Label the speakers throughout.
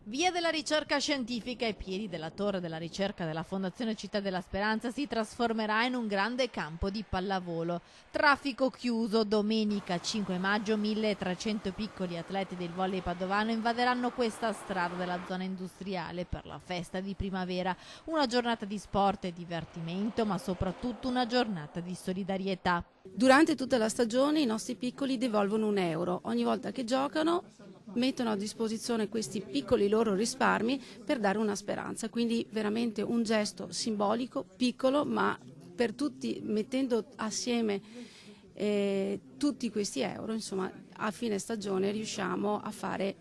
Speaker 1: Via della ricerca scientifica ai piedi della torre della ricerca della Fondazione Città della Speranza si trasformerà in un grande campo di pallavolo. Traffico chiuso, domenica 5 maggio 1300 piccoli atleti del volley padovano invaderanno questa strada della zona industriale per la festa di primavera. Una giornata di sport e divertimento, ma soprattutto una giornata di solidarietà.
Speaker 2: Durante tutta la stagione i nostri piccoli devolvono €1. Ogni volta che giocano mettono a disposizione questi piccoli loro risparmi per dare una speranza. Quindi veramente un gesto simbolico, piccolo, ma per tutti, mettendo assieme tutti questi euro, insomma, a fine stagione riusciamo a fare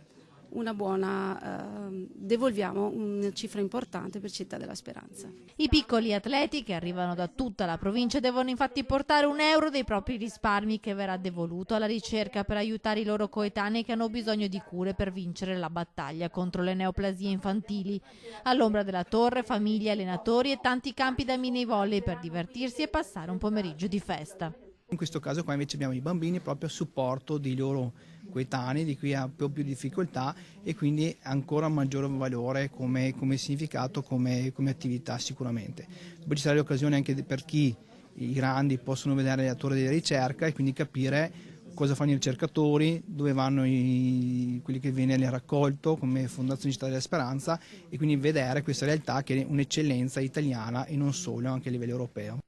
Speaker 2: una buona, devolviamo una cifra importante per Città della Speranza.
Speaker 1: I piccoli atleti che arrivano da tutta la provincia devono infatti portare €1 dei propri risparmi che verrà devoluto alla ricerca per aiutare i loro coetanei che hanno bisogno di cure per vincere la battaglia contro le neoplasie infantili. All'ombra della torre, famiglie, allenatori e tanti campi da mini volley per divertirsi e passare un pomeriggio di festa.
Speaker 3: In questo caso qua invece abbiamo i bambini proprio a supporto dei loro coetanei, di cui ha più difficoltà, e quindi ancora maggiore valore come significato, come attività sicuramente. Poi ci sarà l'occasione anche per chi, i grandi, possono vedere la torre della ricerca e quindi capire cosa fanno i ricercatori, dove vanno quelli che viene raccolto come Fondazione Città della Speranza, e quindi vedere questa realtà che è un'eccellenza italiana e non solo, anche a livello europeo.